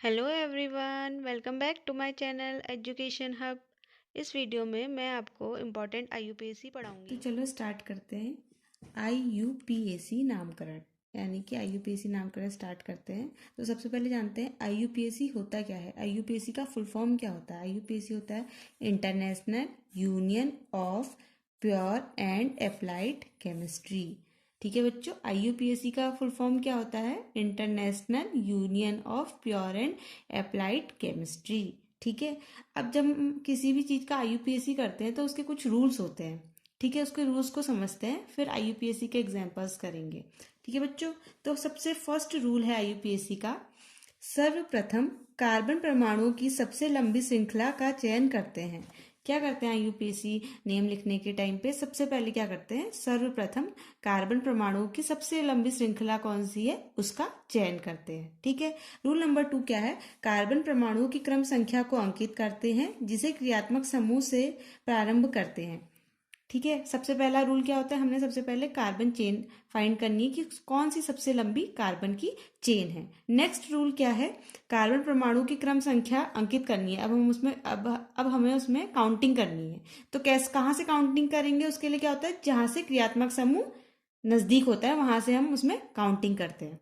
Hello everyone, welcome back to my channel education hub. इस video में मैं आपको इम्पोर्टेंट आईयूपीएसी तो पढ़ाऊंगी। चलो स्टार्ट करते हैं। आईयूपीएसी नामकरण, यानी कि आईयूपीएसी नामकरण स्टार्ट करते हैं। तो सबसे पहले जानते हैं आईयूपीएसी होता क्या है। आईयूपीएसी का फुल फॉर्म क्या होता है। आईयूपीएसी होता है international union of pure and applied chemistry. ठीक है बच्चों, आईयूपीएसी का फुल फॉर्म क्या होता है। International union of pure and applied chemistry. ठीक है। अब जब हम किसी भी चीज़ का आईयूपीएसी करते हैं तो उसके कुछ रूल्स होते हैं। ठीक है, उसके रूल्स को समझते हैं, फिर आईयूपीएसी के एग्जांपल्स करेंगे। ठीक है बच्चों, तो सबसे फर्स्ट रूल है आईयूपीएसी का, सर्वप्रथम कार्बन परमाणुओं की सबसे लंबी श्रृंखला का चयन करते हैं। क्या करते हैं आईयूपीएसी नेम लिखने के टाइम पे, सबसे पहले क्या करते हैं, सर्वप्रथम कार्बन परमाणुओं की सबसे लंबी श्रृंखला कौन सी है उसका चयन करते हैं। ठीक है। रूल नंबर 2 क्या है, कार्बन परमाणुओं की क्रम संख्या को अंकित करते हैं जिसे क्रियात्मक समूह से प्रारंभ करते हैं। ठीक है, सबसे पहला रूल क्या होता है, हमने सबसे पहले कार्बन चेन फाइंड करनी है कि कौन सी सबसे लंबी कार्बन की चेन है। नेक्स्ट रूल क्या है, कार्बन परमाणु की क्रम संख्या अंकित करनी है। अब हम उसमें अब हमें उसमें काउंटिंग करनी है। तो कैसे, कहाँ से काउंटिंग करेंगे, उसके लिए क्या होता है, जहां से क्रियात्मक समूह नजदीक होता है वहां से हम उसमें काउंटिंग करते हैं।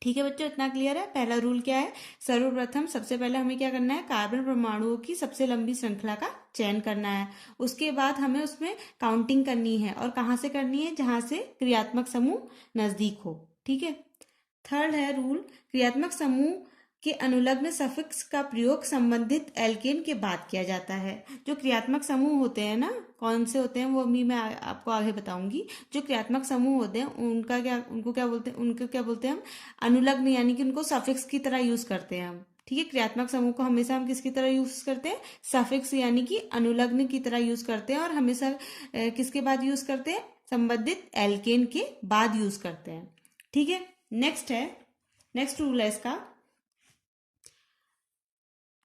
ठीक है बच्चों, इतना क्लियर है। पहला रूल क्या है, सर्वप्रथम सबसे पहले हमें क्या करना है, कार्बन परमाणुओं की सबसे लंबी श्रृंखला का चयन करना है। उसके बाद हमें उसमें काउंटिंग करनी है, और कहाँ से करनी है, जहां से क्रियात्मक समूह नजदीक हो। ठीक है। थर्ड है रूल, क्रियात्मक समूह के अनुलग्न सफिक्स का प्रयोग संबंधित एल्केन के बाद किया जाता है। जो क्रियात्मक समूह होते हैं ना, कौन से होते हैं वो अभी मैं आपको आगे बताऊंगी। जो क्रियात्मक समूह होते हैं उनको क्या बोलते हैं हम, अनुलग्न, यानी कि उनको सफिक्स की तरह यूज करते हैं हम। ठीक है, क्रियात्मक समूह को हमेशा हम किसकी तरह यूज करते हैं, सफिक्स यानी कि अनुलग्न की तरह यूज करते हैं, और हमेशा किसके बाद यूज करते हैं, संबंधित एल्केन के बाद यूज करते हैं। ठीक है। नेक्स्ट रूल है इसका,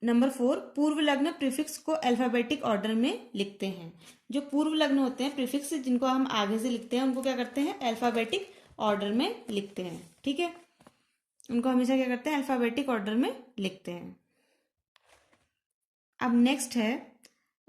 नंबर 4, पूर्व लग्न प्रीफिक्स को अल्फाबेटिक ऑर्डर में लिखते हैं। जो पूर्व लग्न होते हैं प्रीफिक्स, जिनको हम आगे से लिखते हैं, उनको क्या करते हैं, अल्फाबेटिक ऑर्डर में लिखते हैं। ठीक है, उनको हमेशा क्या करते हैं, अल्फाबेटिक ऑर्डर में लिखते हैं। अब नेक्स्ट है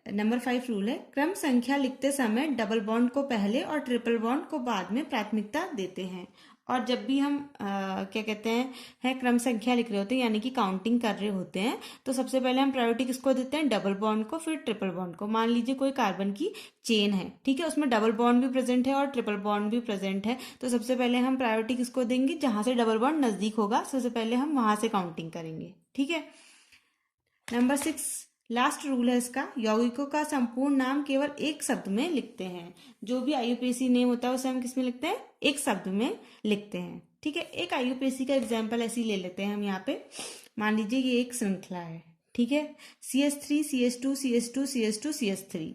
नंबर 5 रूल है, क्रम संख्या लिखते समय डबल बॉन्ड को पहले और ट्रिपल बॉन्ड को बाद में प्राथमिकता देते हैं। और जब भी हम क्या कहते हैं, है क्रम संख्या लिख रहे होते हैं, यानी कि काउंटिंग कर रहे होते हैं, तो सबसे पहले हम प्रायोरिटी किसको देते हैं, डबल बॉन्ड को, फिर ट्रिपल बॉन्ड को। मान लीजिए कोई कार्बन की चेन है, ठीक है, उसमें डबल बॉन्ड भी प्रेजेंट है और ट्रिपल बॉन्ड भी प्रेजेंट है, तो सबसे पहले हम प्रायोरिटी किसको देंगे, जहां से डबल बॉन्ड नजदीक होगा सबसे पहले हम वहां से काउंटिंग करेंगे। ठीक है। नंबर 6, लास्ट रूल है इसका, यौगिकों का संपूर्ण नाम केवल एक शब्द में लिखते हैं। जो भी आईयूपीएसी नेम होता है उसे हम किस में लिखते हैं, एक शब्द में लिखते हैं। ठीक है, एक आईयूपीएसी का एग्जाम्पल ऐसे ही ले लेते हैं हम यहाँ पे। मान लीजिए ये एक श्रृंखला है, ठीक है, CH3 CH2 CH2 CH2 CH3।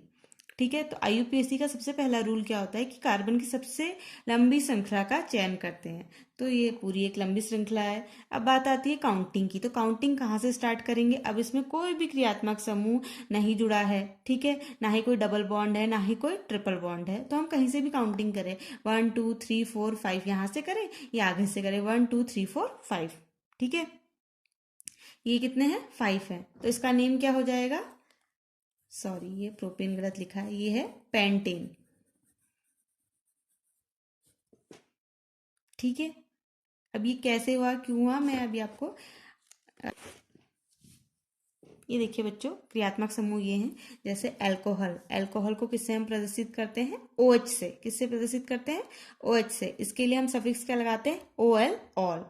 ठीक है, तो आईयूपीएसी का सबसे पहला रूल क्या होता है कि कार्बन की सबसे लंबी श्रृंखला का चयन करते हैं। तो ये पूरी एक लंबी श्रृंखला है। अब बात आती है काउंटिंग की, तो काउंटिंग कहाँ से स्टार्ट करेंगे, अब इसमें कोई भी क्रियात्मक समूह नहीं जुड़ा है, ठीक है, ना ही कोई डबल बॉन्ड है, ना ही कोई ट्रिपल बॉन्ड है, तो हम कहीं से भी काउंटिंग करें, 1 2 3 4 5 यहाँ से करें या आगे से करें, 1 2 3 4 5। ठीक है, ये कितने हैं, 5 है, तो इसका नेम क्या हो जाएगा, सॉरी ये प्रोपेन गलत लिखा है, ये है पेंटेन। ठीक है, अब ये कैसे हुआ, क्यों हुआ, मैं अभी आपको, ये देखिए बच्चों, क्रियात्मक समूह ये हैं, जैसे अल्कोहल, अल्कोहल को किससे हम प्रदर्शित करते हैं, OH से। किससे प्रदर्शित करते हैं, OH से। इसके लिए हम सफिक्स क्या लगाते हैं, OL, ऑल।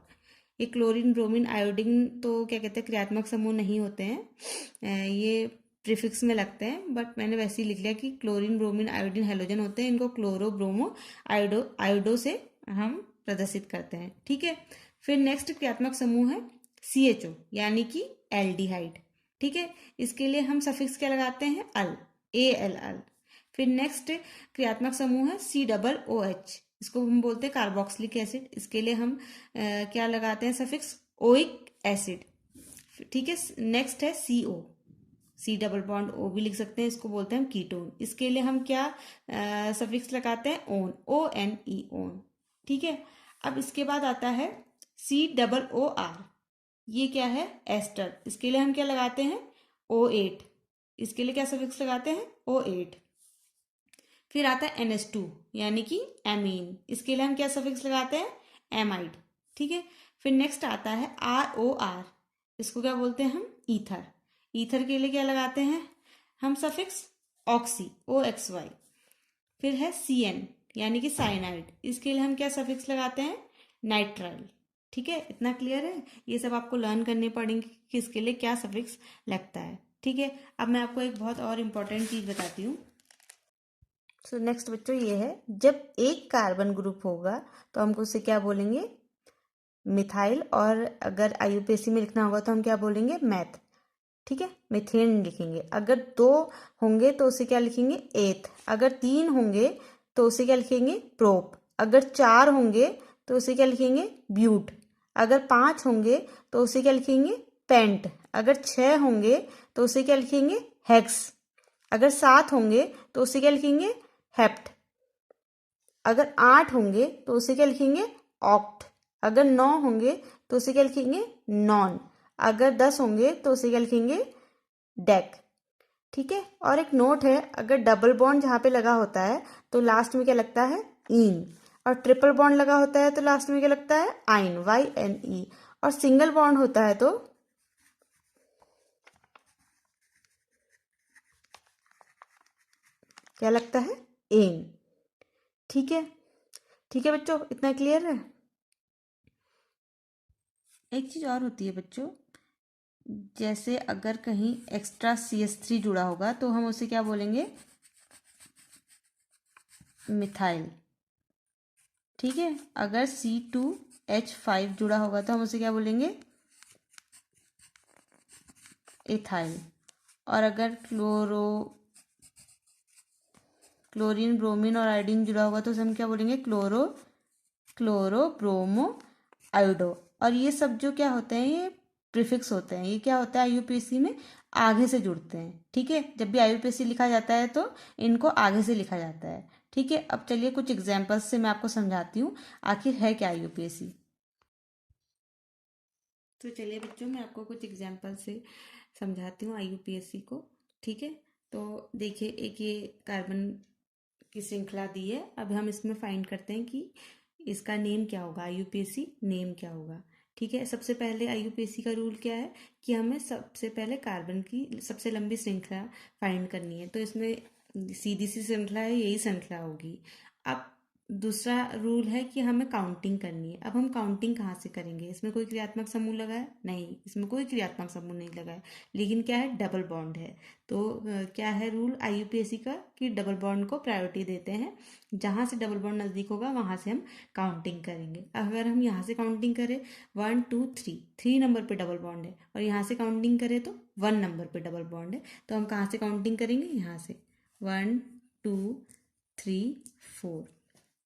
ये क्लोरीन ब्रोमीन आयोडीन तो क्या कहते हैं, क्रियात्मक समूह नहीं होते हैं, ये प्रीफिक्स में लगते हैं, बट मैंने वैसे ही लिख लिया कि क्लोरीन ब्रोमीन आयोडीन हेलोजन होते हैं, इनको क्लोरो ब्रोमो आयोडो से हम प्रदर्शित करते हैं। ठीक है, फिर नेक्स्ट क्रियात्मक समूह है CHO, यानी कि एल्डिहाइड। ठीक है, इसके लिए हम सफिक्स क्या लगाते हैं, अल, AL। फिर नेक्स्ट क्रियात्मक समूह है COOH, इसको हम बोलते हैं कार्बोक्सिलिक एसिड। इसके लिए हम क्या लगाते हैं, सफिक्स ओइक एसिड। ठीक है, नेक्स्ट है CO, C double bond O भी लिख सकते हैं, इसको बोलते हैं हम कीटोन। इसके लिए हम क्या सफिक्स लगाते हैं, ओन, ONE, ओन। ठीक है, अब इसके बाद आता है COOR, ये क्या है, एस्टर, इसके लिए हम क्या लगाते हैं, O8, इसके लिए क्या सफिक्स लगाते हैं, O8। फिर आता है NH2 यानी कि एमीन, इसके लिए हम क्या सफिक्स लगाते हैं, एमाइड, ठीक है। फिर नेक्स्ट आता है ROR, इसको क्या बोलते हैं हम, ईथर, ईथर के लिए क्या लगाते हैं हम सफिक्स, ऑक्सी, OXY। फिर है CN यानी कि साइनाइड, इसके लिए हम क्या सफिक्स लगाते हैं, नाइट्राइल, ठीक है। इतना क्लियर है, ये सब आपको लर्न करने पड़ेंगे कि इसके लिए क्या सफिक्स लगता है, ठीक है। अब मैं आपको एक बहुत और इम्पोर्टेंट चीज बताती हूँ। सो नेक्स्ट बच्चों ये है, जब एक कार्बन ग्रुप होगा तो हमको उसे क्या बोलेंगे, मिथाइल, और अगर IUPAC में लिखना होगा तो हम क्या बोलेंगे, मैथ, ठीक है, मिथेन लिखेंगे। अगर 2 होंगे तो उसे क्या लिखेंगे, एथ। अगर 3 होंगे तो उसे क्या लिखेंगे, प्रोप। अगर 4 होंगे तो उसे क्या लिखेंगे, ब्यूट। अगर 5 होंगे तो उसे क्या लिखेंगे, पेंट। अगर 6 होंगे तो उसे क्या लिखेंगे, हेक्स। अगर 7 होंगे तो उसे क्या लिखेंगे, हेप्ट। अगर 8 होंगे तो उसे क्या लिखेंगे, ऑक्ट। अगर 9 होंगे तो उसे क्या लिखेंगे, नॉन। अगर 10 होंगे तो उसे क्या लिखेंगे, डेक, ठीक है। और एक नोट है, अगर डबल बॉन्ड जहाँ पे लगा होता है तो लास्ट में क्या लगता है, इन। और ट्रिपल बॉन्ड लगा होता है तो लास्ट में क्या लगता है, आइन, YNE। और सिंगल बॉन्ड होता है तो क्या लगता है, एन, ठीक है। ठीक है बच्चों, इतना क्लियर है। एक चीज और होती है बच्चों, जैसे अगर कहीं एक्स्ट्रा CH3 जुड़ा होगा तो हम उसे क्या बोलेंगे, मिथाइल, ठीक है। अगर C2H5 जुड़ा होगा तो हम उसे क्या बोलेंगे, एथाइल। और अगर क्लोरीन, ब्रोमीन और आयोडीन जुड़ा होगा तो उसे हम क्या बोलेंगे, क्लोरो ब्रोमो आयोडो। और ये सब जो क्या होते हैं, ये प्रीफिक्स होते हैं। ये क्या होता है, IUPAC में आगे से जुड़ते हैं, ठीक है। जब भी IUPAC लिखा जाता है तो इनको आगे से लिखा जाता है, ठीक है। अब चलिए कुछ एग्जाम्पल्स से मैं आपको समझाती हूँ आखिर है क्या IUPAC। तो चलिए बच्चों, मैं आपको कुछ एग्जाम्पल से समझाती हूँ IUPAC को, ठीक है। तो देखिए, एक ये कार्बन की श्रृंखला दी है। अब हम इसमें फाइंड करते हैं कि इसका नेम क्या होगा, IUPAC नेम क्या होगा, ठीक है। सबसे पहले IUPAC का रूल क्या है कि हमें सबसे पहले कार्बन की सबसे लंबी श्रृंखला फाइंड करनी है। तो इसमें सीधी सी श्रृंखला है, यही श्रृंखला होगी। अब दूसरा रूल है कि हमें काउंटिंग करनी है। अब हम काउंटिंग कहाँ से करेंगे, इसमें कोई क्रियात्मक समूह लगा है, नहीं, इसमें कोई क्रियात्मक समूह नहीं लगा है, लेकिन क्या है, डबल बॉन्ड है। तो क्या है रूल IUPAC का कि डबल बॉन्ड को प्रायोरिटी देते हैं। जहाँ से डबल बॉन्ड नज़दीक होगा वहाँ से हम काउंटिंग करेंगे। अगर हम यहाँ से काउंटिंग करें 1 2 3, 3 नंबर पे डबल बॉन्ड है, और यहाँ से काउंटिंग करें तो 1 नंबर पे डबल बॉन्ड है। तो हम कहाँ से काउंटिंग करेंगे, यहाँ से 1 2 3 4।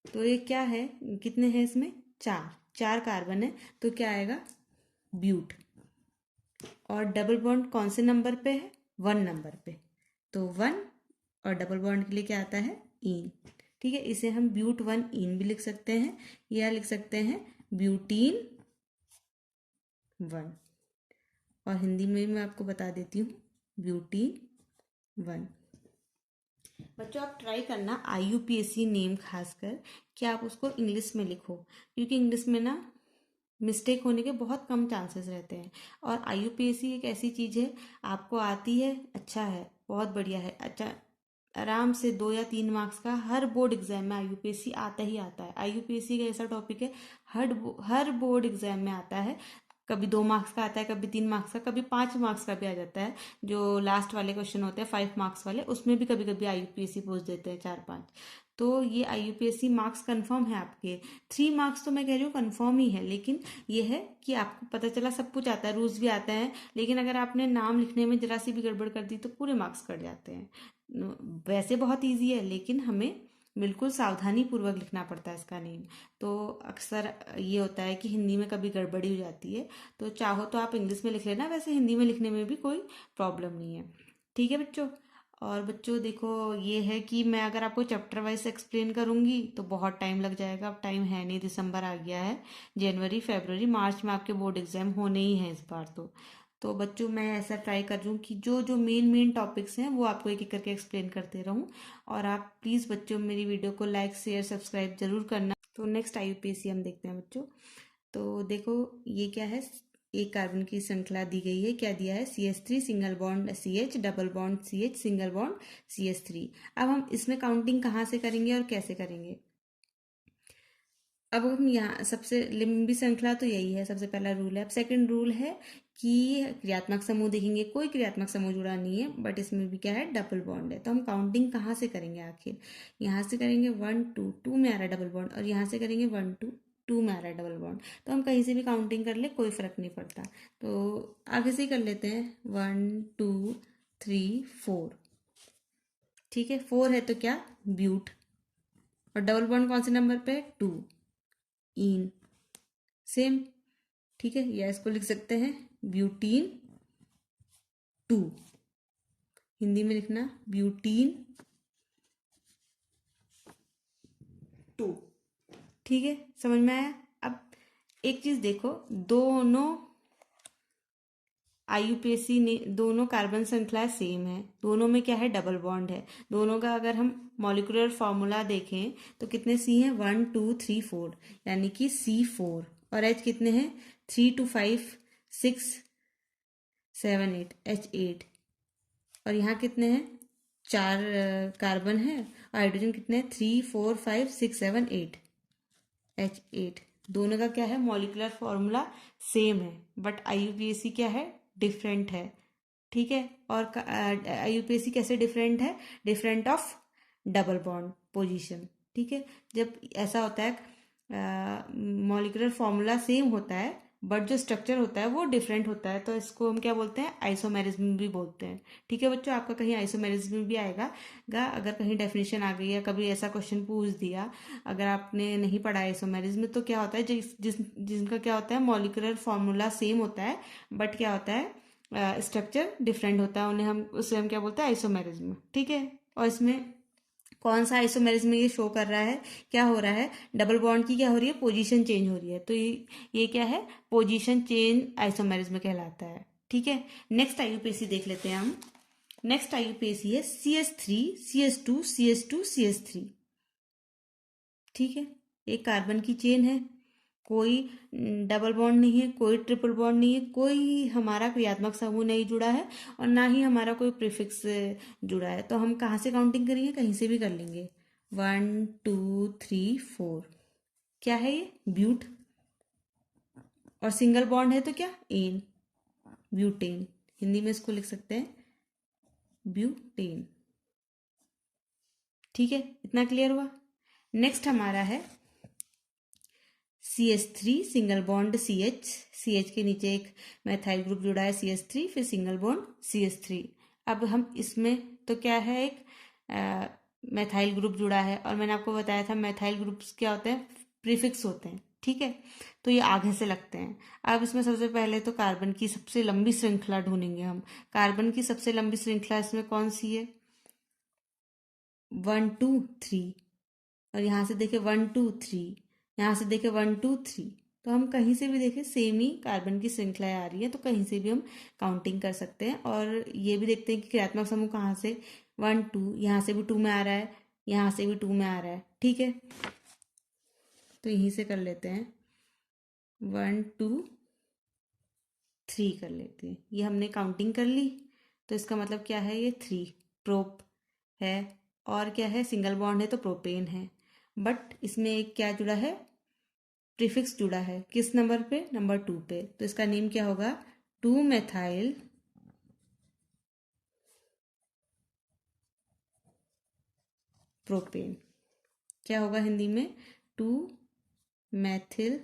तो ये क्या है, कितने हैं इसमें, 4, 4 कार्बन है, तो क्या आएगा, ब्यूट। और डबल बॉन्ड कौन से नंबर पे है, 1 नंबर पे, तो 1। और डबल बॉन्ड के लिए क्या आता है, इन, ठीक है। इसे हम ब्यूट 1 इन भी लिख सकते हैं, या लिख सकते हैं ब्यूटीन 1। और हिंदी में मैं आपको बता देती हूँ, ब्यूटीन 1। बच्चों आप ट्राई करना IUPAC नेम खासकर कि आप उसको इंग्लिश में लिखो, क्योंकि इंग्लिश में ना मिस्टेक होने के बहुत कम चांसेस रहते हैं। और IUPAC एक ऐसी चीज़ है, आपको आती है, अच्छा है, बहुत बढ़िया है, अच्छा, आराम से 2 या 3 मार्क्स का हर बोर्ड एग्जाम में IUPAC आता ही आता है। IUPAC का ऐसा टॉपिक है, हर बोर्ड एग्जाम में आता है। कभी 2 मार्क्स का आता है, कभी 3 मार्क्स का, कभी 5 मार्क्स का भी आ जाता है। जो लास्ट वाले क्वेश्चन होते हैं 5 मार्क्स वाले, उसमें भी कभी कभी IUPAC पूछ देते हैं 4-5। तो ये IUPAC मार्क्स कंफर्म है आपके। 3 मार्क्स तो मैं कह रही हूँ कंफर्म ही है, लेकिन ये है कि आपको पता चला सब कुछ आता है, रूल्स भी आता है, लेकिन अगर आपने नाम लिखने में जरा सी भी गड़बड़ कर दी तो पूरे मार्क्स कट जाते हैं। वैसे बहुत ईजी है, लेकिन हमें बिल्कुल सावधानी पूर्वक लिखना पड़ता है इसका नेम। तो अक्सर ये होता है कि हिंदी में कभी गड़बड़ी हो जाती है, तो चाहो तो आप इंग्लिश में लिख लेना, वैसे हिंदी में लिखने में भी कोई प्रॉब्लम नहीं है, ठीक है बच्चों। और बच्चों देखो, ये है कि मैं अगर आपको चैप्टर वाइज एक्सप्लेन करूँगी तो बहुत टाइम लग जाएगा। अब टाइम है नहीं, दिसंबर आ गया है, जनवरी फरवरी मार्च में आपके बोर्ड एग्जाम होने ही हैं इस बार। तो बच्चों मैं ऐसा ट्राई कर रही हूँ कि जो जो मेन मेन टॉपिक्स हैं वो आपको एक एक करके एक्सप्लेन करते रहूँ। और आप प्लीज़ बच्चों मेरी वीडियो को लाइक शेयर सब्सक्राइब जरूर करना। तो नेक्स्ट IUPAC हम देखते हैं बच्चों। तो देखो ये क्या है, एक कार्बन की श्रृंखला दी गई है। क्या दिया है? CH3 single bond CH, double bond CH, single bond CH3। अब हम इसमें काउंटिंग कहाँ से करेंगे और कैसे करेंगे? अब हम यहाँ सबसे लंबी श्रृंखला तो यही है, सबसे पहला रूल है। अब सेकंड रूल है कि क्रियात्मक समूह देखेंगे, कोई क्रियात्मक समूह जुड़ा नहीं है, बट इसमें भी क्या है, डबल बॉन्ड है। तो हम काउंटिंग कहाँ से करेंगे आखिर? यहाँ से करेंगे 1 2 2 में आ रहा है डबल बॉन्ड, और यहाँ से करेंगे 1 2 2 में आ रहा है डबल बॉन्ड। तो हम कहीं से भी काउंटिंग कर ले, कोई फर्क नहीं पड़ता। तो आगे से ही कर लेते हैं, 1 2 3 4। ठीक है, 4 है तो क्या, ब्यूट। और डबल बॉन्ड कौन से नंबर पे है? 2, इन। सेम। ठीक है, या इसको लिख सकते हैं ब्यूटीन 2। हिंदी में लिखना ब्यूटीन 2। ठीक है, समझ में आया? अब एक चीज देखो, दोनों IUPAC ने दोनों कार्बन श्रृंखलाएं सेम है, दोनों में क्या है, डबल बॉन्ड है। दोनों का अगर हम मॉलिक्यूलर फॉर्मूला देखें तो कितने C हैं? 1 2 3 4, यानी कि C4। और H कितने हैं? 3 2 5 6 7 8, H8। और यहाँ कितने हैं? 4 कार्बन है। और हाइड्रोजन कितने हैं? 3 4 5 6 7 8, H8। दोनों का क्या है, मॉलिक्यूलर फॉर्मूला सेम है, बट IUPAC क्या है, डिफरेंट है। ठीक है, और IUPAC कैसे डिफरेंट है? Different of double bond position. ठीक है, जब ऐसा होता है मॉलिक्यूलर फॉर्मूला सेम होता है बट जो स्ट्रक्चर होता है वो डिफरेंट होता है, तो इसको हम क्या बोलते हैं, आइसोमेरिज्म भी बोलते हैं। ठीक है बच्चों, आपका कहीं आइसोमेरिज्म भी आएगा अगर कहीं डेफिनेशन आ गई है, कभी ऐसा क्वेश्चन पूछ दिया, अगर आपने नहीं पढ़ा आइसोमेरिज्म, तो क्या होता है, जिनका क्या होता है, मॉलिक्यूलर फॉर्मूला सेम होता है बट क्या होता है, स्ट्रक्चर डिफरेंट होता है, उन्हें हम उससे हम क्या बोलते हैं, आइसोमेरिज्म। ठीक है, और इसमें कौन सा आइसोमेरिज्म ये शो कर रहा है, क्या हो रहा है, डबल बॉन्ड की क्या हो रही है, पोजीशन चेंज हो रही है। तो ये क्या है, पोजीशन चेंज आइसोमेरिज्म कहलाता है। ठीक है, नेक्स्ट IUPAC देख लेते हैं हम। नेक्स्ट IUPAC है CH3 CH2 CH2 CH3। ठीक है, एक कार्बन की चेन है, कोई डबल बॉन्ड नहीं है, कोई ट्रिपल बॉन्ड नहीं है, कोई हमारा क्रियात्मक समूह नहीं जुड़ा है, और ना ही हमारा कोई प्रीफिक्स जुड़ा है। तो हम कहाँ से काउंटिंग करेंगे, कहीं से भी कर लेंगे। 1 2 3 4। क्या है ये, ब्यूट। और सिंगल बॉन्ड है तो क्या, एन, ब्यूटेन। हिंदी में इसको लिख सकते हैं ब्यूटेन। ठीक है, इतना क्लियर हुआ। नेक्स्ट हमारा है CH3 single bond CH, CH के नीचे एक मैथाइल ग्रुप जुड़ा है CH3, फिर सिंगल बॉन्ड CH3। अब हम इसमें तो क्या है, एक मैथाइल ग्रुप जुड़ा है, और मैंने आपको बताया था मैथाइल ग्रुप्स क्या होते हैं, प्रीफिक्स होते हैं। ठीक है, तो ये आगे से लगते हैं। अब इसमें सबसे पहले तो कार्बन की सबसे लंबी श्रृंखला ढूंढेंगे हम। कार्बन की सबसे लंबी श्रृंखला इसमें कौन सी है, 1 2 3। और यहाँ से देखे 1 2 3, यहाँ से देखे 1 2 3। तो हम कहीं से भी देखें सेम ही कार्बन की श्रृंखलाएं आ रही है, तो कहीं से भी हम काउंटिंग कर सकते हैं। और ये भी देखते हैं कि क्रियात्मक समूह कहाँ से, 1 2, यहाँ से भी 2 में आ रहा है, यहाँ से भी 2 में आ रहा है। ठीक है, तो यहीं से कर लेते हैं, 1 2 3 कर लेते हैं। ये हमने काउंटिंग कर ली, तो इसका मतलब क्या है, ये 3 प्रोप है। और क्या है, सिंगल बॉन्ड है तो प्रोपेन है, बट इसमें एक क्या जुड़ा है, प्रीफिक्स जुड़ा है, किस नंबर पे, नंबर 2 पे। तो इसका नेम क्या होगा, 2 मेथाइल प्रोपेन। क्या होगा हिंदी में, 2 मैथिल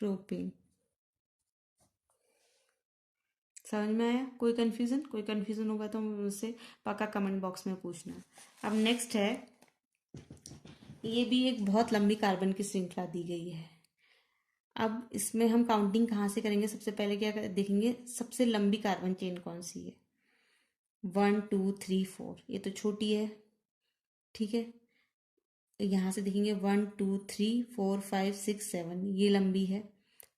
प्रोपेन। समझ में आया? कोई कंफ्यूजन? कोई कंफ्यूजन होगा तो मुझसे पक्का कमेंट बॉक्स में पूछना। अब नेक्स्ट है, ये भी एक बहुत लंबी कार्बन की श्रृंखला दी गई है। अब इसमें हम काउंटिंग कहाँ से करेंगे? सबसे पहले देखेंगे सबसे लंबी कार्बन चेन कौन सी है। 1 2 3 4, ये तो छोटी है, ठीक है। यहाँ से देखेंगे 1 2 3 4 5 6 7, ये लंबी है।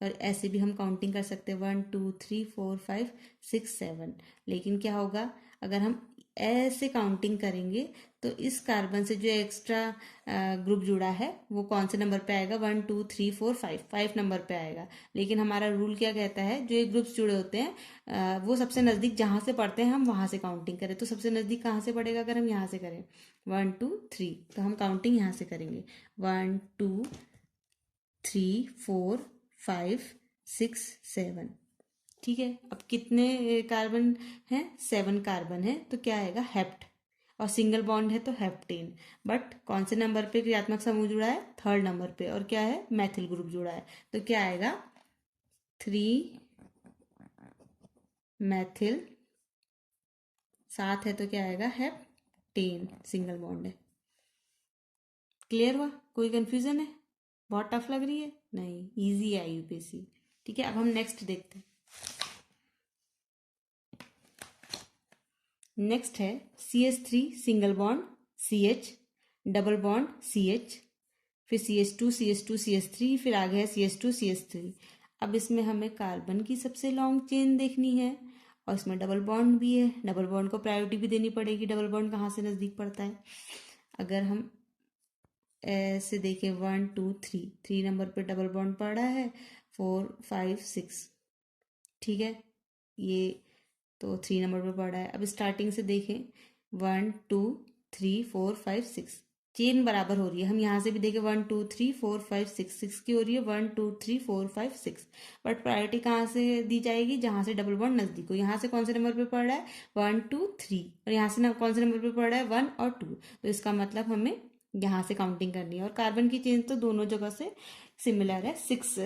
और ऐसे भी हम काउंटिंग कर सकते हैं 1 2 3 4 5 6 7। लेकिन क्या होगा, अगर हम ऐसे काउंटिंग करेंगे तो इस कार्बन से जो एक्स्ट्रा ग्रुप जुड़ा है वो कौन से नंबर पे आएगा? 1 2 3 4 5, 5 नंबर पे आएगा। लेकिन हमारा रूल क्या कहता है, जो ये ग्रुप्स जुड़े होते हैं वो सबसे नज़दीक जहाँ से पढ़ते हैं हम वहाँ से काउंटिंग करें। तो सबसे नज़दीक कहाँ से पड़ेगा? अगर हम यहाँ से करें 1 2 3, तो हम काउंटिंग यहाँ से करेंगे 1 2 3 4 5 6 7, ठीक है। अब कितने कार्बन हैं? 7 कार्बन है, तो क्या आएगा? हेप्ट। और सिंगल बॉन्ड है तो हेप्टेन। बट कौन से नंबर पे क्रियात्मक समूह जुड़ा है? 3rd नंबर पे। और क्या है? मैथिल ग्रुप जुड़ा है। तो क्या आएगा? 3 मैथिल। 7 है तो क्या आएगा? हेप्टेन, सिंगल बॉन्ड है। क्लियर हुआ? कोई कंफ्यूजन है? बहुत टफ लग रही है? नहीं, इजी है यूपीएससी। ठीक है, अब हम नेक्स्ट देखते हैं। नेक्स्ट है CH3 single bond CH, double bond CH, फिर CH2 CH2 CH3, फिर आगे है CH2 CH3। अब इसमें हमें कार्बन की सबसे लॉन्ग चेन देखनी है और इसमें डबल बॉन्ड भी है। डबल बॉन्ड को प्रायोरिटी भी देनी पड़ेगी। डबल बॉन्ड कहाँ से नज़दीक पड़ता है? अगर हम ऐसे देखें 1 2 3, 3 नंबर पे डबल बॉन्ड पड़ा है, 4 5 6, ठीक है। ये तो 3 नंबर पे पड़ा है। अब स्टार्टिंग से देखें 1 2 3 4 5 6, चेन बराबर हो रही है। हम यहाँ से भी देखें 1 2 3 4 5 6, 6 की हो रही है 1 2 3 4 5 6। बट प्रायोरिटी कहाँ से दी जाएगी? जहाँ से डबल बॉन्ड नजदीक हो। यहाँ से कौन से नंबर पे पड़ रहा है? 1 2 3। और यहाँ से कौन से नंबर पे पड़ रहा है? 1 और 2। तो इसका मतलब हमें यहाँ से काउंटिंग करनी है। और कार्बन की चेन तो दोनों जगह से सिमिलर है, 6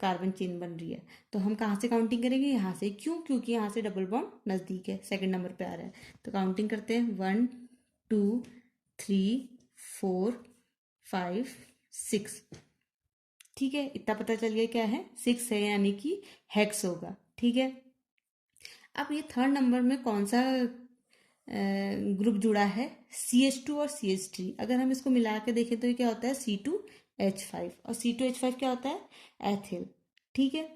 कार्बन चेन बन रही है। तो हम कहाँ से काउंटिंग करेंगे? यहाँ से। क्यों? क्योंकि यहाँ से डबल बॉन्ड नज़दीक है, 2nd नंबर पे आ रहा है। तो काउंटिंग करते हैं 1 2 3 4 5 6, ठीक है। इतना पता चल गया क्या है? 6 है, यानी कि हेक्स होगा, ठीक है। अब ये 3rd नंबर में कौन सा ग्रुप जुड़ा है? CH2 और CH3। अगर हम इसको मिला के देखें तो ये क्या होता है? C2H5। और C2H5 क्या होता है? एथिल, ठीक है।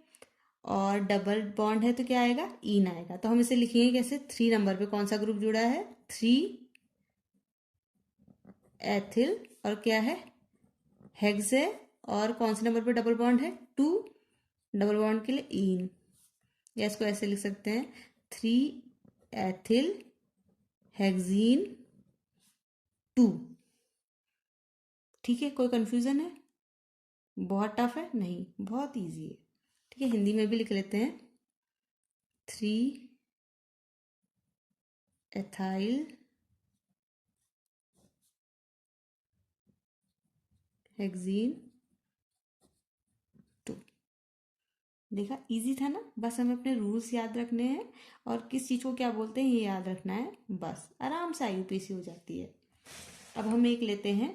और डबल बॉन्ड है तो क्या आएगा? ईन आएगा। तो हम इसे लिखेंगे कैसे? 3 नंबर पे कौन सा ग्रुप जुड़ा है? 3 एथिल। और क्या है? हेक्स है। और कौन से नंबर पे डबल बॉन्ड है? 2, डबल बॉन्ड के लिए ईन। या इसको ऐसे लिख सकते हैं 3 एथिल हेक्सीन 2, ठीक है। कोई कंफ्यूजन है? बहुत टफ है? नहीं, बहुत इजी है, ठीक है। हिंदी में भी लिख लेते हैं 3 एथाइल हेक्सीन 2। देखा, इजी था ना? बस हमें अपने रूल्स याद रखने हैं और किस चीज़ को क्या बोलते हैं ये याद रखना है, बस आराम से आईयूपीएसी हो जाती है। अब हम एक लेते हैं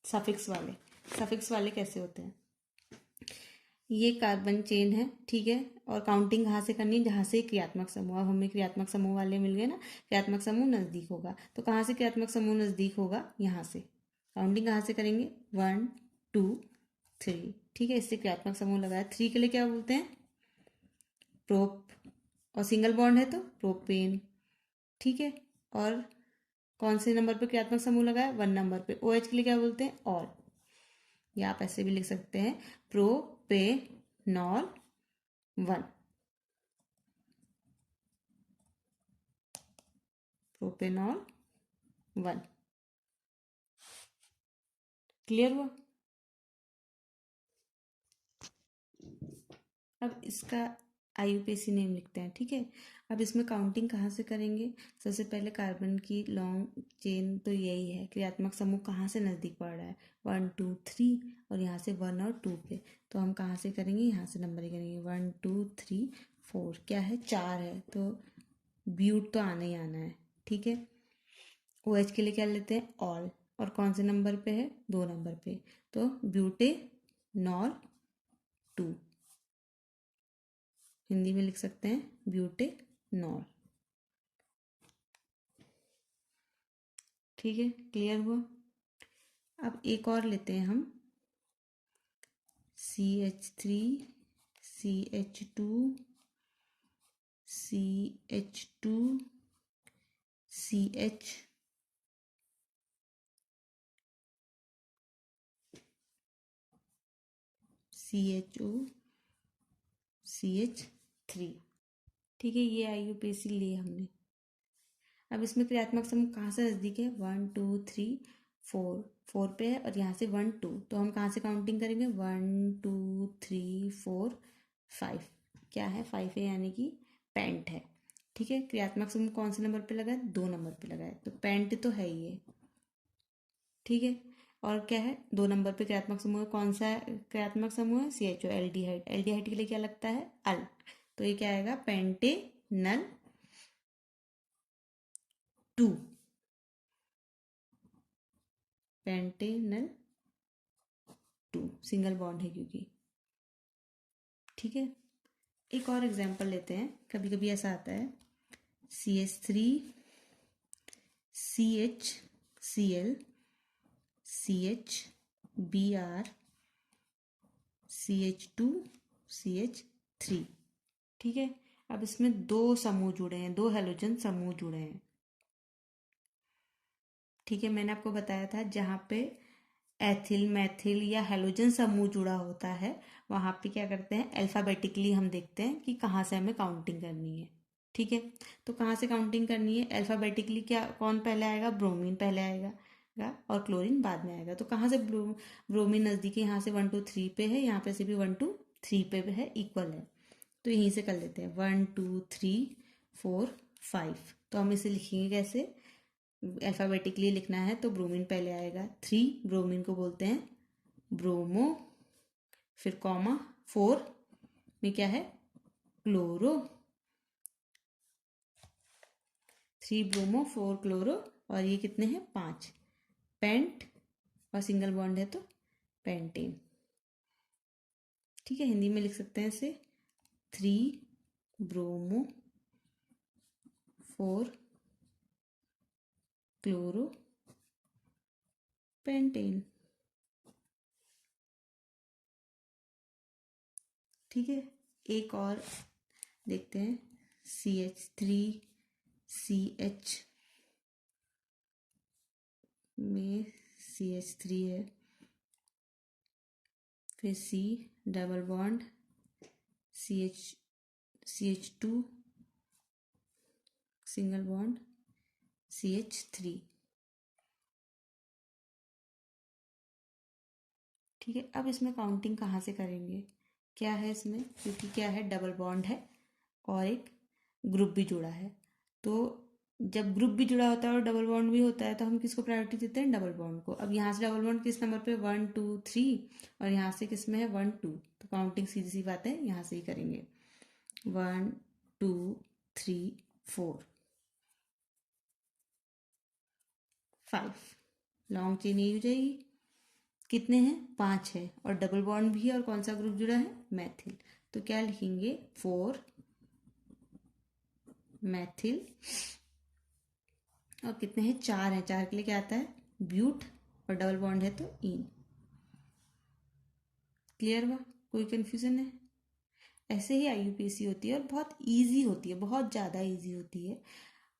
सफिक्स वाले। सफिक्स वाले कैसे होते हैं? ये कार्बन चेन है, ठीक है। और काउंटिंग कहाँ से करनी है? जहाँ से क्रियात्मक समूह। अब हमें क्रियात्मक समूह वाले मिल गए ना, क्रियात्मक समूह नज़दीक होगा। तो कहाँ से क्रियात्मक समूह नज़दीक होगा? यहाँ से। काउंटिंग कहाँ से करेंगे? 1 2 3, ठीक है। इससे क्रियात्मक समूह लगाया। 3 के लिए क्या बोलते हैं? प्रोप। और सिंगल बॉन्ड है तो प्रोपेन, ठीक है। और कौन से नंबर पे क्रियात्मक समूह लगाया? 1 नंबर पे। OH के लिए क्या बोलते हैं? ऑल। या आप ऐसे भी लिख सकते हैं प्रोपेनॉल 1, प्रोपेनॉल 1। क्लियर हुआ? अब इसका आईयूपीएसी नेम लिखते हैं, ठीक है। अब इसमें काउंटिंग कहाँ से करेंगे? सबसे पहले कार्बन की लॉन्ग चेन तो यही है। क्रियात्मक समूह कहाँ से नज़दीक पड़ रहा है? 1 2 3, और यहाँ से 1 और 2 पे। तो हम कहाँ से करेंगे? यहाँ से नंबर ही करेंगे 1 2 3 4। क्या है? 4 है तो ब्यूट तो आना ही आना है, ठीक है। OH के लिए क्या लेते हैं? ऑल। और कौन से नंबर पे है? 2 नंबर पे। तो ब्यूटेनॉल 2। हिंदी में लिख सकते हैं ब्यूटेनॉल। ठीक है, क्लियर हुआ। अब एक और लेते हैं हम, CH3 CH2 CH2 CH CHO CH3। ठीक है, ये IUPAC लिए हमने। अब इसमें क्रियात्मक समूह कहाँ से नज़दीक है, 1 2 3 4, 4 पे है और यहाँ से 1 2, तो हम कहाँ से काउंटिंग करेंगे, 1 2 3 4 5। क्या है, 5 है, यानी कि पेंट है। ठीक है, क्रियात्मक समूह कौन से नंबर पे लगा है, 2 नंबर पे लगा है, तो पेंट तो है ही है। ठीक है, और क्या है, 2 नंबर पे क्रियात्मक समूह कौन सा है, क्रियात्मक समूह है CHO, एल्डिहाइड। एल्डिहाइड के लिए क्या लगता है, अल, तो ये क्या आएगा, पेंटेनल 2। पेंटेनल 2 सिंगल बॉन्ड है क्योंकि। ठीक है, एक और एग्जांपल लेते हैं, कभी कभी ऐसा आता है, CH3 CHCl CHBr CH2 CH3। ठीक है, अब इसमें 2 समूह जुड़े हैं, 2 हैलोजन समूह जुड़े हैं। ठीक है, मैंने आपको बताया था जहाँ पे एथिल मैथिल या हैलोजन समूह जुड़ा होता है, वहाँ पे क्या करते हैं, अल्फ़ाबेटिकली हम देखते हैं कि कहाँ से हमें काउंटिंग करनी है। ठीक है, तो कहाँ से काउंटिंग करनी है, अल्फ़ाबेटिकली क्या, कौन पहले आएगा, ब्रोमीन पहले आएगा और क्लोरीन बाद में आएगा। तो कहाँ से ब्रोमीन नज़दीक है, यहाँ से 1 2 3 पे है, यहाँ पे से भी 1 2 3 पे है, इक्वल है, तो यहीं से कर लेते हैं 1 2 3 4 5। तो हम इसे लिखेंगे कैसे, अल्फ़ाबेटिकली लिखना है तो ब्रोमीन पहले आएगा, 3 ब्रोमीन को बोलते हैं ब्रोमो, फिर कॉमा 4 में क्या है, क्लोरो, 3 ब्रोमो 4 क्लोरो, और ये कितने हैं, 5, पेंट, और सिंगल बॉन्ड है तो पेंटेन। ठीक है, हिंदी में लिख सकते हैं इसे 3 ब्रोमो 4 क्लोरो पेंटेन। ठीक है, एक और देखते हैं, CH3 CH में CH3 है, फिर C double bond CH2 single bond CH3। ठीक है, अब इसमें काउंटिंग कहाँ से करेंगे, क्या है इसमें, क्योंकि क्या है, डबल बॉन्ड है और एक ग्रुप भी जुड़ा है, तो जब ग्रुप भी जुड़ा होता है और डबल बॉन्ड भी होता है तो हम किसको प्रायोरिटी देते हैं, डबल बॉन्ड को। अब यहाँ से डबल बॉन्ड किस नंबर पे, 1 2 3, और यहाँ से किस में है, 1 2, तो काउंटिंग सीधी सी बात है, यहाँ से ही करेंगे, 1 2 3 4 5, लॉन्ग चेन यही हो जाएगी। कितने हैं, 5 है, और डबल बॉन्ड भी है, और कौन सा ग्रुप जुड़ा है, मैथिल, तो क्या लिखेंगे, 4 मैथिल, और कितने हैं, 4 हैं, 4 के लिए क्या आता है, ब्यूट, और डबल बॉन्ड है तो इन। क्लियर हुआ, कोई कंफ्यूजन है। ऐसे ही IUPAC होती है और बहुत इजी होती है, बहुत ज़्यादा इजी होती है।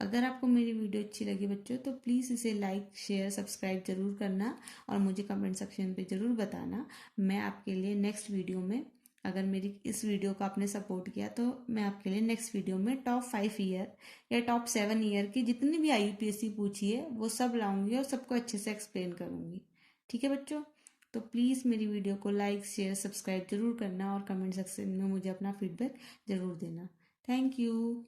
अगर आपको मेरी वीडियो अच्छी लगी बच्चों, तो प्लीज़ इसे लाइक शेयर सब्सक्राइब ज़रूर करना, और मुझे कमेंट सेक्शन पे ज़रूर बताना। मैं आपके लिए नेक्स्ट वीडियो में, अगर मेरी इस वीडियो को आपने सपोर्ट किया, तो मैं आपके लिए नेक्स्ट वीडियो में टॉप 5 ईयर या टॉप 7 ईयर की जितनी भी IUPAC पूछी है वो सब लाऊंगी और सबको अच्छे से एक्सप्लेन करूँगी। ठीक है बच्चों, तो प्लीज़ मेरी वीडियो को लाइक शेयर सब्सक्राइब ज़रूर करना, और कमेंट सेक्शन में मुझे अपना फीडबैक ज़रूर देना। Thank you.